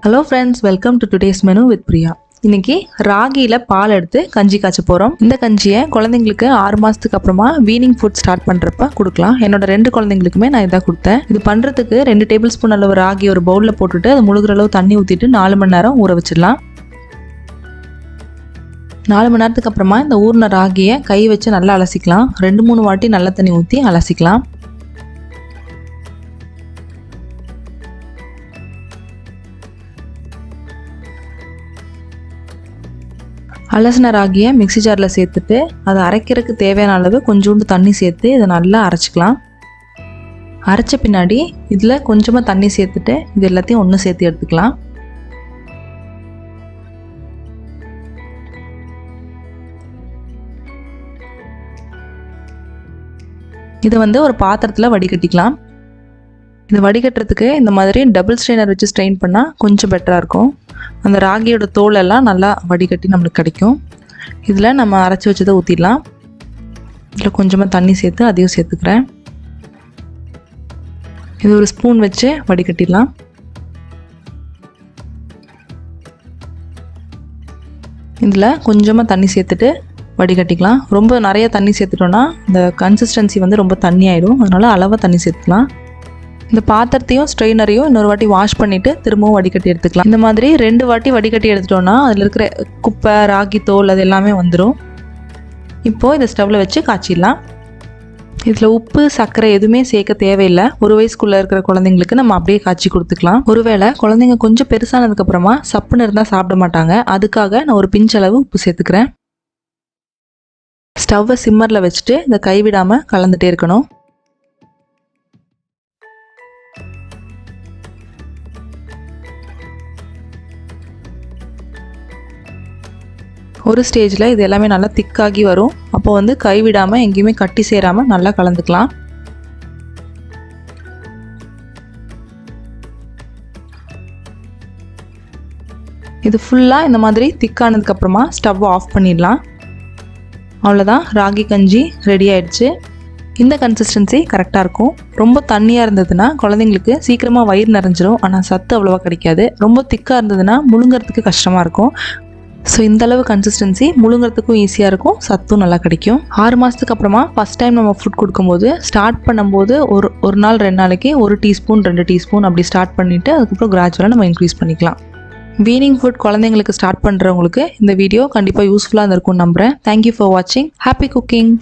Hello friends, welcome to today's menu with Priya. இன்னைக்கு ராகியில் பால் எடுத்து கஞ்சி காய்ச்ச போகிறோம். இந்த கஞ்சியை குழந்தைங்களுக்கு 6 மாதத்துக்கு அப்புறமா வீனிங் ஃபுட் ஸ்டார்ட் பண்ணுறப்ப கொடுக்கலாம். என்னோட 2 குழந்தைங்களுக்குமே நான் இதாக கொடுத்தேன். இது பண்ணுறதுக்கு 2 டேபிள் ஸ்பூன் அளவு ராகி ஒரு பவுலில் போட்டுட்டு அது முழுகிற அளவு தண்ணி ஊற்றிட்டு 4 மணி நேரம் ஊற வச்சிடலாம். 4 மணி நேரத்துக்கு அப்புறமா இந்த ஊறின ராகியை கை வச்சு நல்லா அலசிக்கலாம். 2-3 வாட்டி நல்ல தண்ணி ஊற்றி அலசிக்கலாம். அலசின ராகியை மிக்ஸி ஜாரில் சேர்த்துட்டு அதை அரைக்கிறதுக்கு தேவையான அளவு கொஞ்சோண்டு தண்ணி சேர்த்து இதை நல்லா அரைச்சிக்கலாம். அரைச்ச பின்னாடி இதில் கொஞ்சமாக தண்ணி சேர்த்துட்டு இது எல்லாத்தையும் ஒன்று சேர்த்து எடுத்துக்கலாம். இதை ஒரு பாத்திரத்தில் வடிகட்டிக்கலாம். இது வடிகட்டுறதுக்கு இந்த மாதிரி டபுள் ஸ்ட்ரெயினர் வச்சு ஸ்ட்ரெயின் பண்ணால் கொஞ்சம் பெட்டராக இருக்கும். அந்த ராகியோட தோலெல்லாம் நல்லா வடிகட்டி நம்மளுக்கு கிடைக்கும். இதில் நம்ம அரைச்சி வச்சதை ஊற்றிடலாம். இதில் கொஞ்சமாக தண்ணி சேர்த்து அதையும் சேர்த்துக்கிறேன். இது ஒரு ஸ்பூன் வச்சு வடிகட்டிடலாம். இதில் கொஞ்சமாக தண்ணி சேர்த்துட்டு வடிகட்டிக்கலாம். ரொம்ப நிறைய தண்ணி சேர்த்துட்டோன்னா இந்த கன்சிஸ்டன்சி ரொம்ப தண்ணி ஆகிடும். அதனால் அளவாக தண்ணி சேர்த்துக்கலாம். இந்த பாத்திரத்தையும் ஸ்ட்ரெயினரையும் இன்னொரு வாட்டி வாஷ் பண்ணிவிட்டு திரும்பவும் வடிகட்டி எடுத்துக்கலாம். இந்த மாதிரி 2 வாட்டி வடிகட்டி எடுத்துட்டோன்னா அதில் இருக்கிற குப்பை, ராகி தோல் அது எல்லாமே வந்துடும். இப்போது இதை ஸ்டவ்வில் வச்சு காய்ச்சிடலாம். இதில் உப்பு, சர்க்கரை எதுவுமே சேர்க்க தேவையில்லை. 1 வயசுக்குள்ளே இருக்கிற குழந்தைங்களுக்கு நம்ம அப்படியே காய்ச்சி கொடுத்துக்கலாம். ஒருவேளை குழந்தைங்க கொஞ்சம் பெருசானதுக்கப்புறமா சப்புன்னு இருந்தால் சாப்பிட மாட்டாங்க. அதுக்காக நான் ஒரு பிஞ்ச் அளவு உப்பு சேர்த்துக்கிறேன். ஸ்டவ்வை சிம்மரில் வச்சுட்டு இதை கைவிடாமல் கலந்துகிட்டே இருக்கணும். ஒரு ஸ்டேஜில் இது எல்லாமே நல்லா திக்காகி வரும். அப்போ கைவிடாமல் எங்கேயுமே கட்டி சேராமல் நல்லா கலந்துக்கலாம். இது ஃபுல்லாக இந்த மாதிரி திக்கானதுக்கப்புறமா ஸ்டவ் ஆஃப் பண்ணிடலாம். அவ்வளோதான், ராகி கஞ்சி ரெடி ஆயிடுச்சு. இந்த கன்சிஸ்டன்சி கரெக்டாக இருக்கும். ரொம்ப தண்ணியாக இருந்ததுன்னா குழந்தைங்களுக்கு சீக்கிரமாக வயிறு நிறைஞ்சிரும். ஆனால் சத்து அவ்வளோவா கிடைக்காது. ரொம்ப திக்காக இருந்ததுன்னா முழுங்கிறதுக்கு கஷ்டமாக இருக்கும். ஸோ இந்தளவு கன்சிஸ்டன்சி முழுங்கிறதுக்கும் ஈஸியாக இருக்கும், சத்தும் நல்லா கிடைக்கும். 6 மாதத்துக்கு அப்புறமா ஃபஸ்ட் டைம் நம்ம ஃபுட் கொடுக்கும்போது ஸ்டார்ட் பண்ணும்போது ஒரு நாள் 2 நாளைக்கு 1 டீஸ்பூன் 2 டீஸ்பூன் அப்படி ஸ்டார்ட் பண்ணிவிட்டு அதுக்கப்புறம் கிராஜுவலாக நம்ம இன்க்ரீஸ் பண்ணிக்கலாம். வீனிங் ஃபுட் குழந்தைங்களுக்கு ஸ்டார்ட் பண்ணுறவங்களுக்கு இந்த வீடியோ கண்டிப்பாக யூஸ்ஃபுல்லாக இருந்திருக்கும்னு நம்புகிறேன். தேங்க்யூ ஃபார் வாட்சிங். Happy cooking.